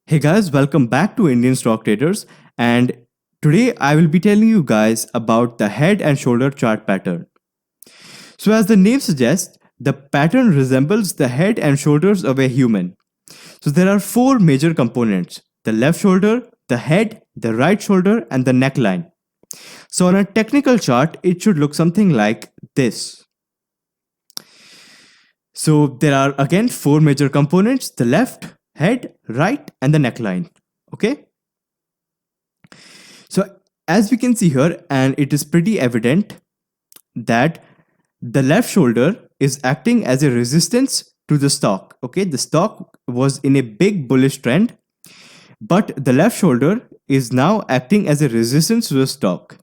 Hey guys, welcome back to Indian Stock Traders. And today I will be telling you guys about the head and shoulder chart pattern. So, as the name suggests, the pattern resembles the head and shoulders of a human. So, there are four major components: the left shoulder, the head, the right shoulder, and the neckline. So, on a technical chart, it should look something like this. So, there are again four major components: the left, head, right, and the neckline. Okay. So, as we can see here, and it is pretty evident that the left shoulder is acting as a resistance to the stock. Okay, the stock was in a big bullish trend, but the left shoulder is now acting as a resistance to the stock.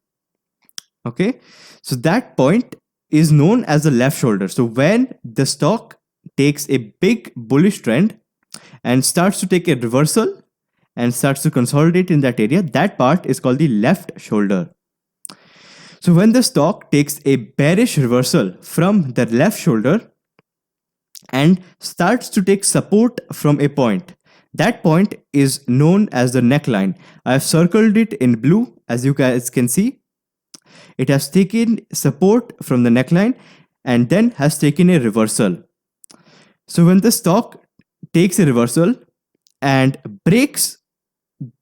Okay, so that point is known as the left shoulder. So, when the stock takes a big bullish trend and starts to take a reversal and starts to consolidate in that area, that part is called the left shoulder. So when the stock takes a bearish reversal from the left shoulder and starts to take support from a point, that point is known as the neckline. I have circled it in blue, as you guys can see. It has taken support from the neckline and then has taken a reversal. So when the stock takes a reversal and breaks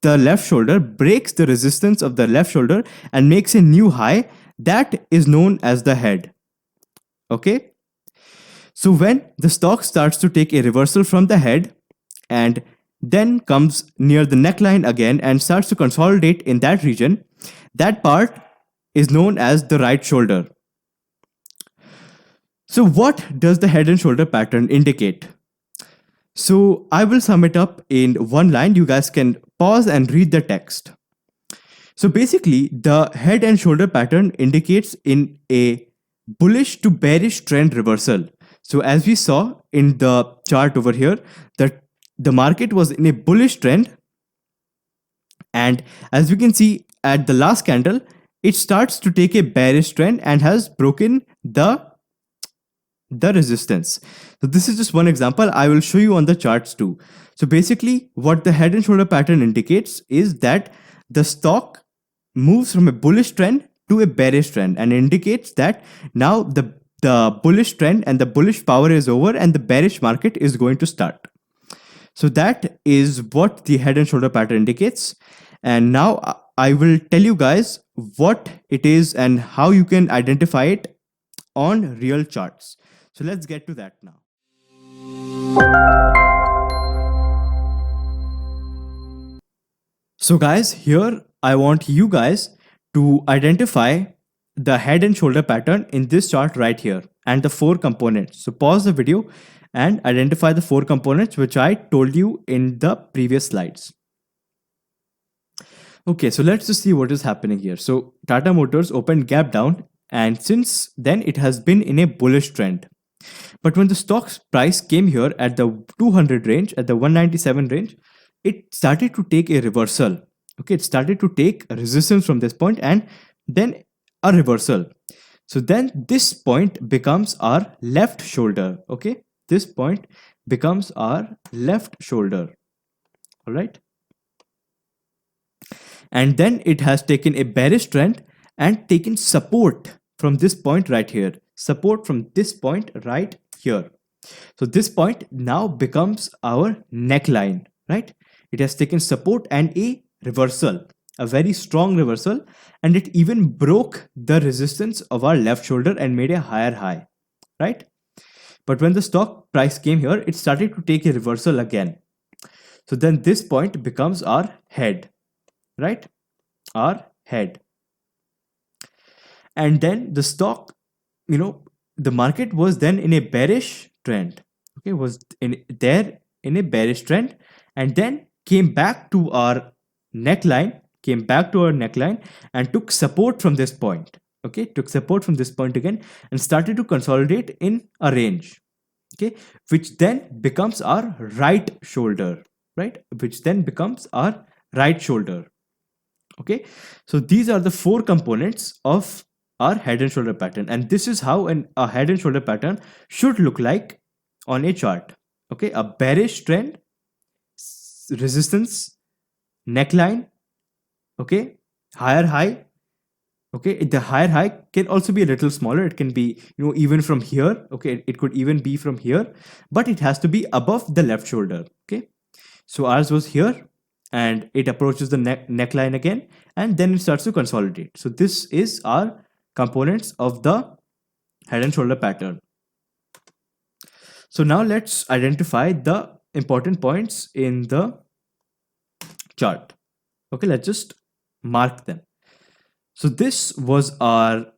the left shoulder, breaks the resistance of the left shoulder and makes a new high, that is known as the head. Okay, so when the stock starts to take a reversal from the head and then comes near the neckline again and starts to consolidate in that region, that part is known as the right shoulder. So what does the head and shoulder pattern indicate? So I will sum it up in one line. You guys can pause and read the text. So basically, the head and shoulder pattern indicates in a bullish to bearish trend reversal. So as we saw in the chart over here, that the market was in a bullish trend, and as we can see at the last candle, it starts to take a bearish trend and has broken the resistance. So this is just one example. I will show you on the charts too. So basically, what the head and shoulder pattern indicates is that the stock moves from a bullish trend to a bearish trend and indicates that now the bullish trend and the bullish power is over and the bearish market is going to start. So that is what the head and shoulder pattern indicates. And now I will tell you guys what it is and how you can identify it on real charts. So let's get to that now. So guys, here I want you guys to identify the head and shoulder pattern in this chart right here and the four components. So pause the video and identify the four components which I told you in the previous slides. Okay, so let's just see what is happening here. So Tata Motors opened gap down, and since then it has been in a bullish trend. But when the stock's price came here at the 200 range, at the 197 range, it started to take a reversal. Okay, it started to take a resistance from this point and then a reversal. So then this point becomes our left shoulder. Okay, this point becomes our left shoulder. All right. And then it has taken a bearish trend and taken support from this point right here. Support from this point right here. So this point now becomes our neckline, right? It has taken support and a reversal, a very strong reversal, and it even broke the resistance of our left shoulder and made a higher high, right? But when the stock price came here, it started to take a reversal again. So then this point becomes our head, right? Our head. And then the stock, the market was then in a bearish trend. Okay, was in a bearish trend, and then came back to our neckline, and took support from this point. Okay, took support from this point again and started to consolidate in a range. Okay, which then becomes our right shoulder, right? Which then becomes our right shoulder. Okay, so these are the four components of our head and shoulder pattern, and this is how a head and shoulder pattern should look like on a chart. Okay, a bearish trend resistance, neckline, okay, higher high, okay. The higher high can also be a little smaller. It can be, even from here, okay. It could even be from here, but it has to be above the left shoulder, okay. So ours was here, and it approaches the neckline again, and then it starts to consolidate. So this is our components of the head and shoulder pattern. So now let's identify the important points in the chart. Okay, let's just mark them. So this was our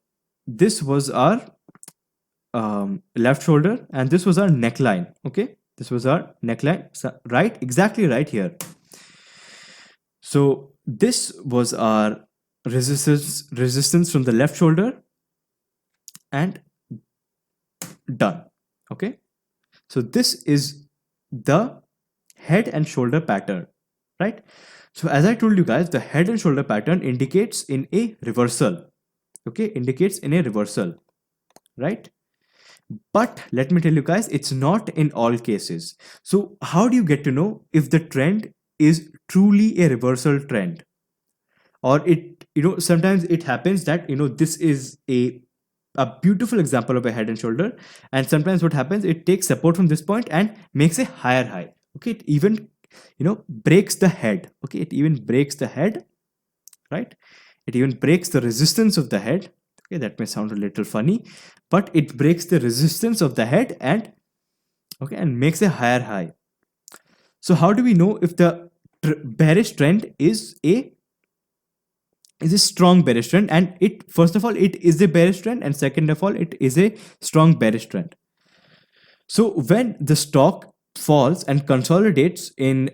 left shoulder, and this was our neckline. Okay, this was our neckline, right? Exactly right here. So this was our resistance from the left shoulder, and done. Okay, so this is the head and shoulder pattern, right? So as I told you guys, the head and shoulder pattern indicates in a reversal. Okay, indicates in a reversal, right? But let me tell you guys, it's not in all cases. So how do you get to know if the trend is truly a reversal trend? Or it, sometimes it happens that, this is a beautiful example of a head and shoulder, and sometimes what happens, it takes support from this point and makes a higher high. Okay, it even, breaks the head. Okay, it even breaks the head, right? It even breaks the resistance of the head. Okay, that may sound a little funny, but it breaks the resistance of the head and makes a higher high. So how do we know if the bearish trend is a strong bearish trend? And it, first of all, it is a bearish trend, and second of all, it is a strong bearish trend. So when the stock falls and consolidates in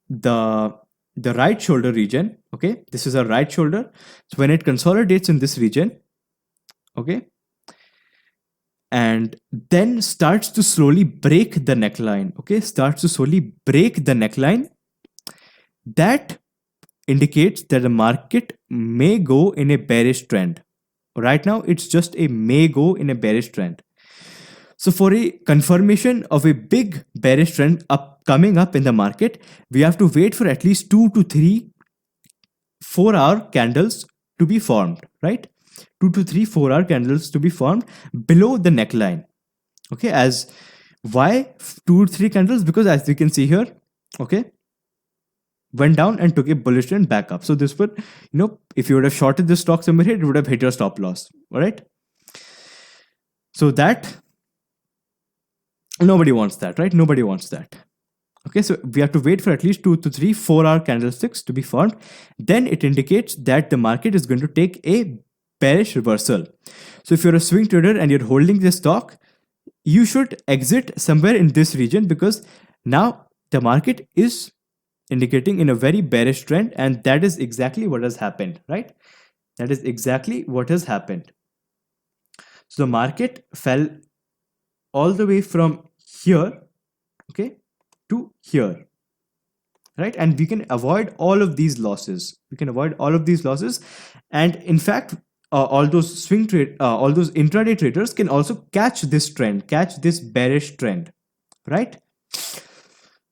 the right shoulder region, okay, this is a right shoulder. So when it consolidates in this region, okay, and then starts to slowly break the neckline, okay, starts to slowly break the neckline, that indicates that the market may go in a bearish trend. Right now, it's just a may go in a bearish trend. So for a confirmation of a big bearish trend coming up in the market, we have to wait for at least 2 to 3 4-hour candles to be formed, right? 2 to 3 4-hour candles to be formed below the neckline. Okay, as why 2 or 3 candles? Because as you can see here, okay, went down and took a bullish trend back up. So this would, if you would have shorted this stock somewhere here, it would have hit your stop loss. All right. So that, nobody wants that, right? Nobody wants that. Okay, so we have to wait for at least 2 to 3 4-hour candlesticks to be formed. Then it indicates that the market is going to take a bearish reversal. So if you're a swing trader and you're holding this stock, you should exit somewhere in this region, because now the market is indicating in a very bearish trend, and that is exactly what has happened, right? That is exactly what has happened. So the market fell all the way from here, okay, to here, right? And we can avoid all of these losses. We can avoid all of these losses, and in fact, all those all those intraday traders can also catch this trend, catch this bearish trend, right?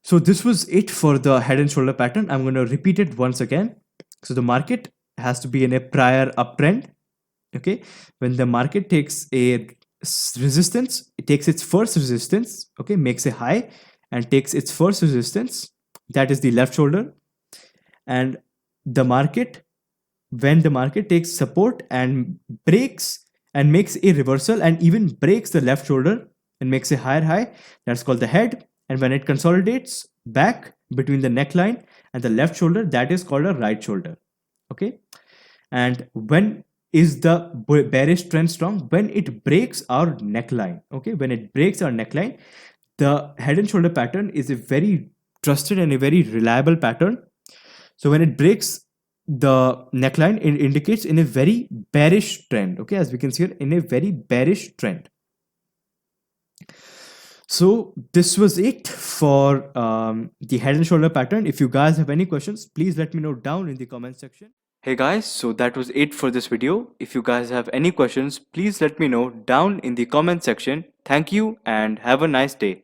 So this was it for the head and shoulder pattern. I'm going to repeat it once again. So the market has to be in a prior uptrend. Okay, when the market takes a resistance, it takes its first resistance, okay, makes a high and takes its first resistance, that is the left shoulder. And the market, when the market takes support and breaks and makes a reversal and even breaks the left shoulder and makes a higher high, that's called the head. And when it consolidates back between the neckline and the left shoulder, that is called a right shoulder. Okay, and when is the bearish trend strong? When it breaks our neckline. Okay, when it breaks our neckline, the head and shoulder pattern is a very trusted and a very reliable pattern. So when it breaks the neckline, it indicates in a very bearish trend. Okay, as we can see here, in a very bearish trend. So this was it for the head and shoulder pattern. If you guys have any questions, please let me know down in the comment section. Hey guys, so that was it for this video. If you guys have any questions, please let me know down in the comment section. Thank you and have a nice day.